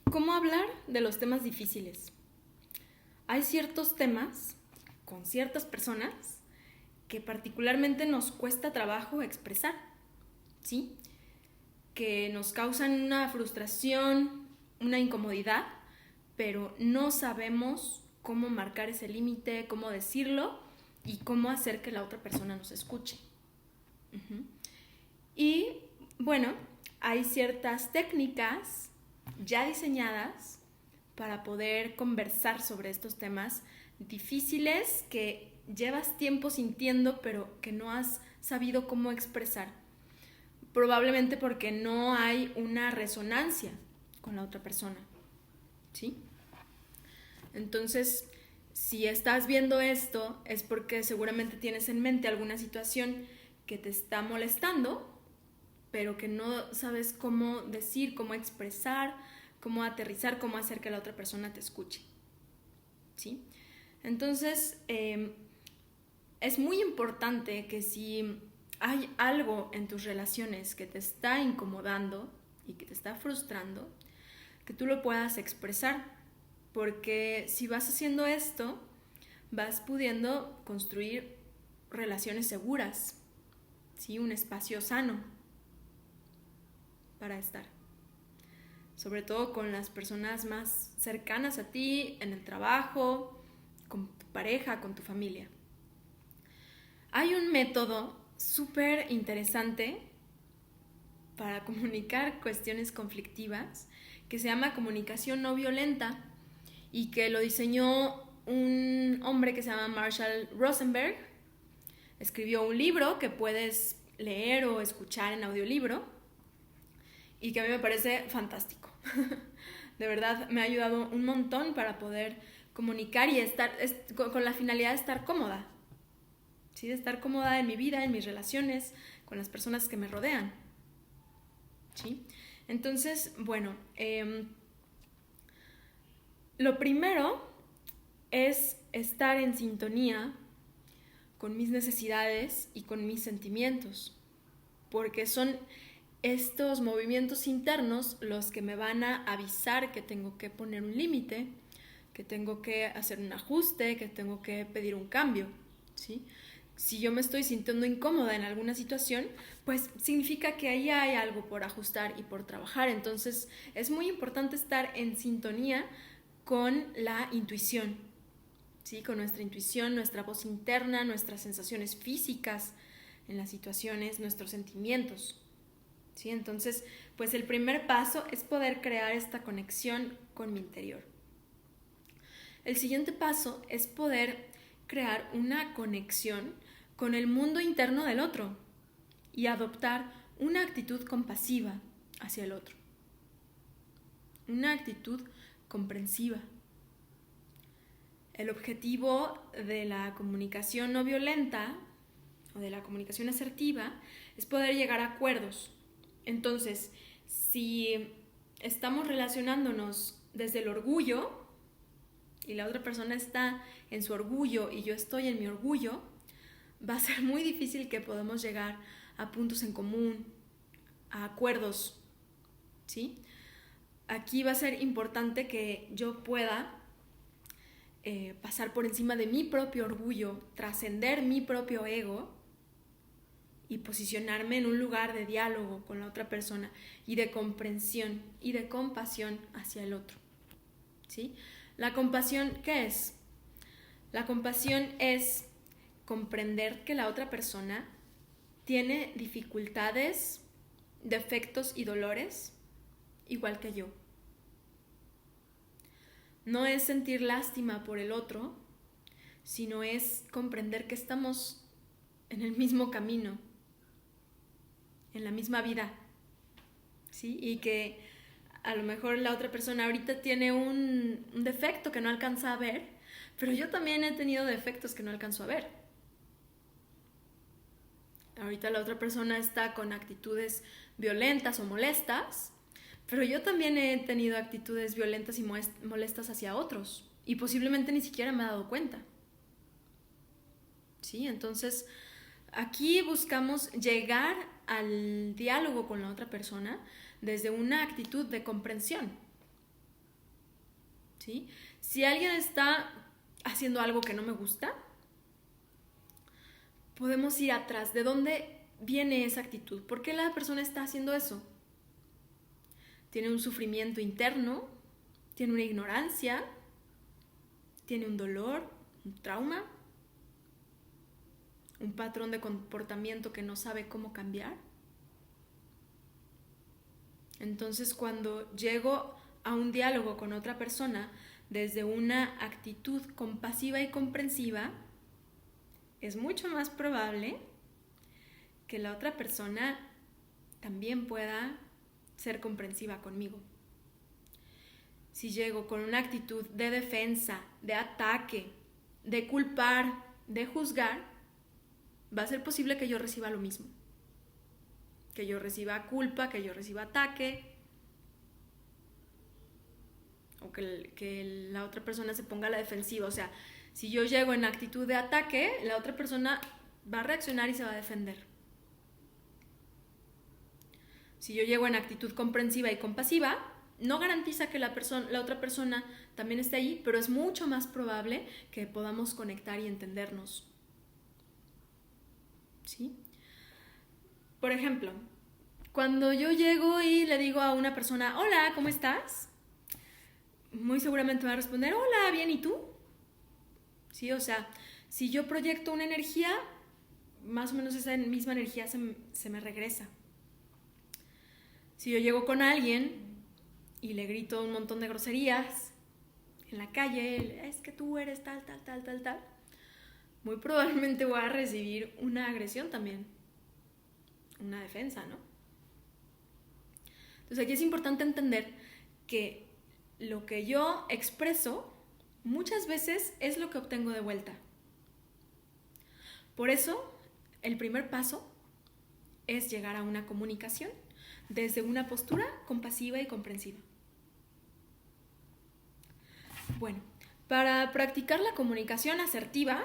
¿Cómo hablar de los temas difíciles? Hay ciertos temas con ciertas personas que particularmente nos cuesta trabajo expresar, ¿sí? Que nos causan una frustración, una incomodidad, pero no sabemos cómo marcar ese límite, cómo decirlo y cómo hacer que la otra persona nos escuche. Y bueno, hay ciertas técnicas ya diseñadas para poder conversar sobre estos temas difíciles que llevas tiempo sintiendo pero que no has sabido cómo expresar. Probablemente porque no hay una resonancia con la otra persona, ¿sí? Entonces, si estás viendo esto es porque seguramente tienes en mente alguna situación que te está molestando, pero que no sabes cómo decir, cómo expresar, cómo aterrizar, cómo hacer que la otra persona te escuche, ¿sí? Entonces, es muy importante que si hay algo en tus relaciones que te está incomodando y que te está frustrando, que tú lo puedas expresar, porque si vas haciendo esto, vas pudiendo construir relaciones seguras, ¿sí? Un espacio sano para estar, sobre todo con las personas más cercanas a ti, en el trabajo, con tu pareja, con tu familia. Hay un método súper interesante para comunicar cuestiones conflictivas que se llama comunicación no violenta y que lo diseñó un hombre que se llama Marshall Rosenberg. Escribió un libro que puedes leer o escuchar en audiolibro y que a mí me parece fantástico. De verdad me ha ayudado un montón para poder comunicar y estar con la finalidad de estar cómoda, ¿sí? De estar cómoda en mi vida, en mis relaciones, con las personas que me rodean, ¿sí? Entonces, bueno, lo primero es estar en sintonía con mis necesidades y con mis sentimientos, porque son estos movimientos internos los que me van a avisar que tengo que poner un límite, que tengo que hacer un ajuste, que tengo que pedir un cambio, ¿sí? Si yo me estoy sintiendo incómoda en alguna situación, pues significa que ahí hay algo por ajustar y por trabajar. Entonces es muy importante estar en sintonía con la intuición, ¿sí? Con nuestra intuición, nuestra voz interna, nuestras sensaciones físicas en las situaciones, nuestros sentimientos, ¿sí? Entonces, pues el primer paso es poder crear esta conexión con mi interior. El siguiente paso es poder crear una conexión con el mundo interno del otro y adoptar una actitud compasiva hacia el otro, una actitud comprensiva. El objetivo de la comunicación no violenta o de la comunicación asertiva es poder llegar a acuerdos. Entonces, si estamos relacionándonos desde el orgullo y la otra persona está en su orgullo y yo estoy en mi orgullo, va a ser muy difícil que podamos llegar a puntos en común, a acuerdos, ¿sí? Aquí va a ser importante que yo pueda pasar por encima de mi propio orgullo, trascender mi propio ego y posicionarme en un lugar de diálogo con la otra persona y de comprensión y de compasión hacia el otro, ¿sí? La compasión, ¿qué es? La compasión es comprender que la otra persona tiene dificultades, defectos y dolores igual que yo. No es sentir lástima por el otro, sino es comprender que estamos en el mismo camino, en la misma vida, ¿sí? Y que a lo mejor la otra persona ahorita tiene un defecto que no alcanza a ver, pero yo también he tenido defectos que no alcanzo a ver. Ahorita la otra persona está con actitudes violentas o molestas, pero yo también he tenido actitudes violentas y molestas hacia otros y posiblemente ni siquiera me he dado cuenta, ¿sí? Entonces, aquí buscamos llegar al diálogo con la otra persona desde una actitud de comprensión, ¿sí? Si alguien está haciendo algo que no me gusta, podemos ir atrás. ¿De dónde viene esa actitud? ¿Por qué la persona está haciendo eso? ¿Tiene un sufrimiento interno? ¿Tiene una ignorancia? ¿Tiene un dolor? ¿Un trauma? ¿Un patrón de comportamiento que no sabe cómo cambiar? Entonces, cuando llego a un diálogo con otra persona desde una actitud compasiva y comprensiva, es mucho más probable que la otra persona también pueda ser comprensiva conmigo. Si llego con una actitud de defensa, de ataque, de culpar, de juzgar, va a ser posible que yo reciba lo mismo. Que yo reciba culpa, que yo reciba ataque, o que la otra persona se ponga a la defensiva. O sea, si yo llego en actitud de ataque, la otra persona va a reaccionar y se va a defender. Si yo llego en actitud comprensiva y compasiva, no garantiza que la otra persona también esté ahí, pero es mucho más probable que podamos conectar y entendernos. ¿Sí? Por ejemplo, cuando yo llego y le digo a una persona, hola, ¿cómo estás? Muy seguramente va a responder, hola, bien, ¿y tú? ¿Sí? O sea, si yo proyecto una energía, más o menos esa misma energía se me regresa. Si yo llego con alguien y le grito un montón de groserías en la calle, es que tú eres tal, muy probablemente voy a recibir una agresión también, una defensa, ¿no? Entonces aquí es importante entender que lo que yo expreso muchas veces es lo que obtengo de vuelta. Por eso, el primer paso es llegar a una comunicación desde una postura compasiva y comprensiva. Bueno, para practicar la comunicación asertiva,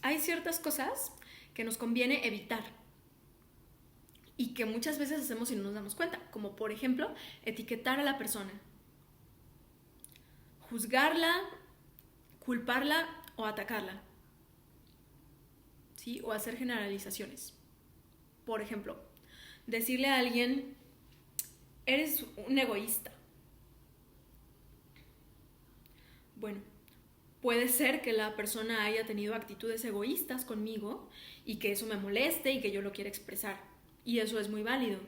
hay ciertas cosas que nos conviene evitar y que muchas veces hacemos y no nos damos cuenta, como por ejemplo, etiquetar a la persona, juzgarla, culparla o atacarla, ¿sí? O hacer generalizaciones. Por ejemplo, decirle a alguien, eres un egoísta. Bueno, puede ser que la persona haya tenido actitudes egoístas conmigo y que eso me moleste y que yo lo quiera expresar. Y eso es muy válido.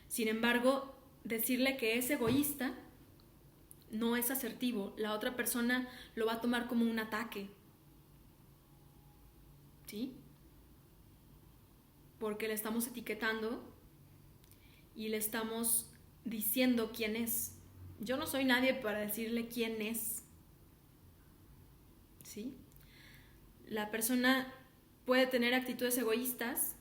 Sin embargo, decirle que es egoísta no es asertivo. La otra persona lo va a tomar como un ataque. ¿Sí? Porque le estamos etiquetando y le estamos diciendo quién es. Yo no soy nadie para decirle quién es. ¿Sí? La persona puede tener actitudes egoístas,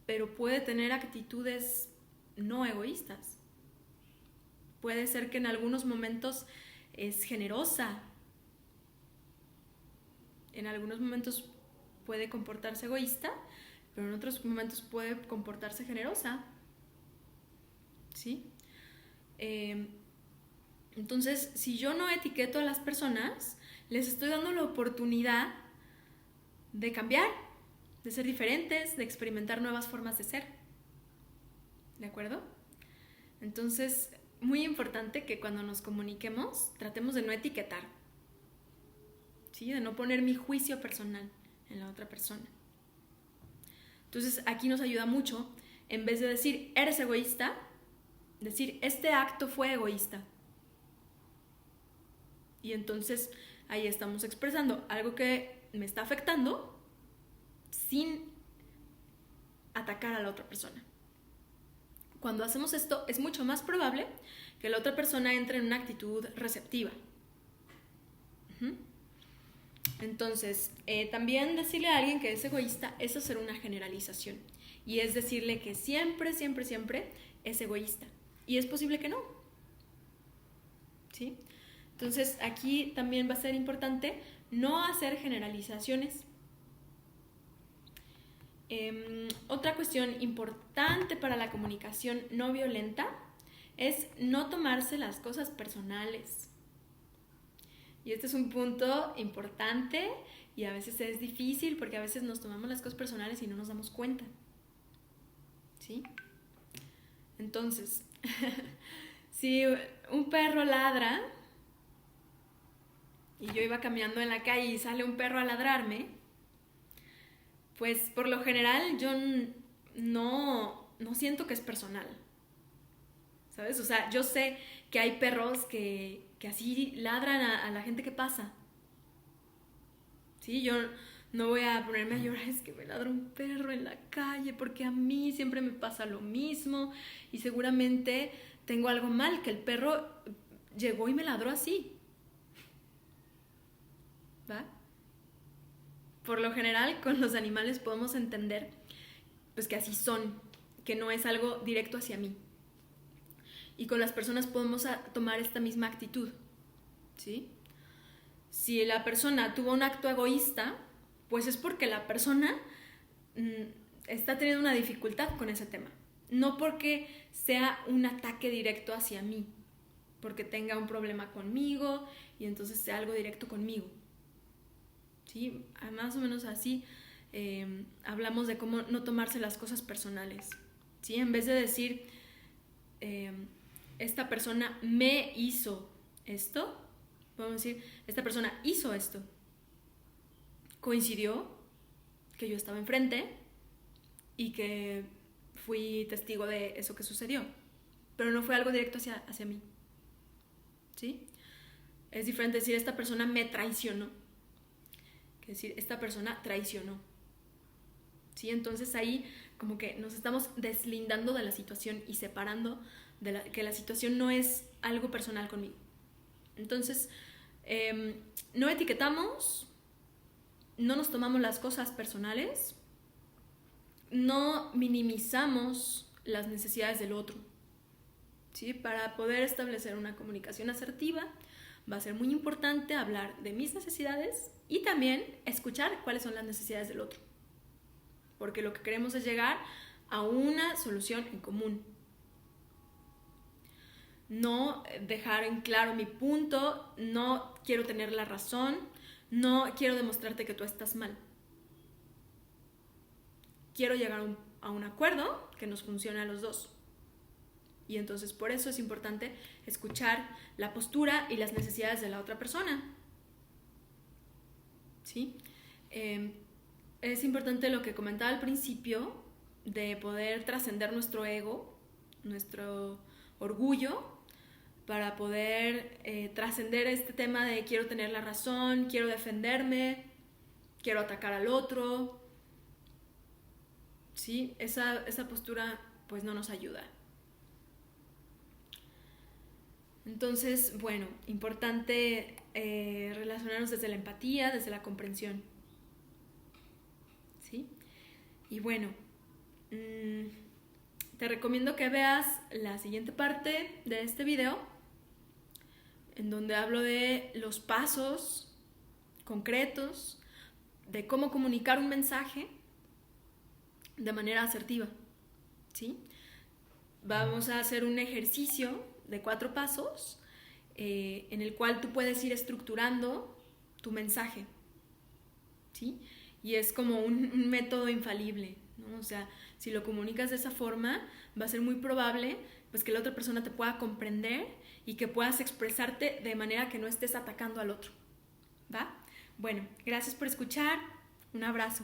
pero puede tener actitudes no egoístas. Puede ser que en algunos momentos es generosa, en algunos momentos puede comportarse egoísta, pero en otros momentos puede comportarse generosa. ¿Sí? Entonces, si yo no etiqueto a las personas, les estoy dando la oportunidad de cambiar, de ser diferentes, de experimentar nuevas formas de ser. ¿De acuerdo? Entonces, muy importante que cuando nos comuniquemos tratemos de no etiquetar, ¿sí? De no poner mi juicio personal en la otra persona. Entonces, aquí nos ayuda mucho, en vez de decir, eres egoísta, decir, este acto fue egoísta. Y entonces ahí estamos expresando algo que me está afectando sin atacar a la otra persona. Cuando hacemos esto, es mucho más probable que la otra persona entre en una actitud receptiva. Entonces, también decirle a alguien que es egoísta es hacer una generalización. Y es decirle que siempre es egoísta. Y es posible que no. ¿Sí? Entonces, aquí también va a ser importante no hacer generalizaciones. Otra cuestión importante para la comunicación no violenta es no tomarse las cosas personales. Y este es un punto importante y a veces es difícil porque a veces nos tomamos las cosas personales y no nos damos cuenta. ¿Sí? Entonces, si un perro ladra y yo iba caminando en la calle y sale un perro a ladrarme, pues por lo general yo no siento que es personal, ¿sabes? O sea, yo sé que hay perros que así ladran a la gente que pasa. ¿Sí? Yo no voy a ponerme a llorar, es que me ladra un perro en la calle porque a mí siempre me pasa lo mismo y seguramente tengo algo mal, que el perro llegó y me ladró así. ¿Va? Por lo general, con los animales podemos entender pues que así son, que no es algo directo hacia mí. Y con las personas podemos tomar esta misma actitud, ¿sí? Si la persona tuvo un acto egoísta, pues es porque la persona está teniendo una dificultad con ese tema. No porque sea un ataque directo hacia mí, porque tenga un problema conmigo y entonces sea algo directo conmigo. ¿Sí? Más o menos así hablamos de cómo no tomarse las cosas personales. ¿Sí? En vez de decir, esta persona me hizo esto, podemos decir, esta persona hizo esto. Coincidió que yo estaba enfrente y que fui testigo de eso que sucedió, pero no fue algo directo hacia mí. ¿Sí? Es diferente decir, esta persona me traicionó, que decir, esta persona traicionó. ¿Sí? Entonces ahí como que nos estamos deslindando de la situación y separando de que la situación no es algo personal conmigo. Entonces, no etiquetamos, no nos tomamos las cosas personales, no minimizamos las necesidades del otro. ¿Sí? Para poder establecer una comunicación asertiva, va a ser muy importante hablar de mis necesidades y también escuchar cuáles son las necesidades del otro. Porque lo que queremos es llegar a una solución en común. No dejar en claro mi punto, no quiero tener la razón, no quiero demostrarte que tú estás mal. Quiero llegar a un acuerdo que nos funcione a los dos. Y entonces por eso es importante escuchar la postura y las necesidades de la otra persona. ¿Sí? Es importante lo que comentaba al principio, de poder trascender nuestro ego, nuestro orgullo, para poder trascender este tema de quiero tener la razón, quiero defenderme, quiero atacar al otro. ¿Sí? Esa postura pues no nos ayuda. Entonces, bueno, importante relacionarnos desde la empatía, desde la comprensión. ¿Sí? Y bueno, te recomiendo que veas la siguiente parte de este video, en donde hablo de los pasos concretos de cómo comunicar un mensaje de manera asertiva. ¿Sí? Vamos a hacer un ejercicio de 4 pasos en el cual tú puedes ir estructurando tu mensaje. ¿Sí? Y es como un método infalible, ¿no? O sea, si lo comunicas de esa forma, va a ser muy probable pues, que la otra persona te pueda comprender y que puedas expresarte de manera que no estés atacando al otro. ¿Va? Bueno, gracias por escuchar. Un abrazo.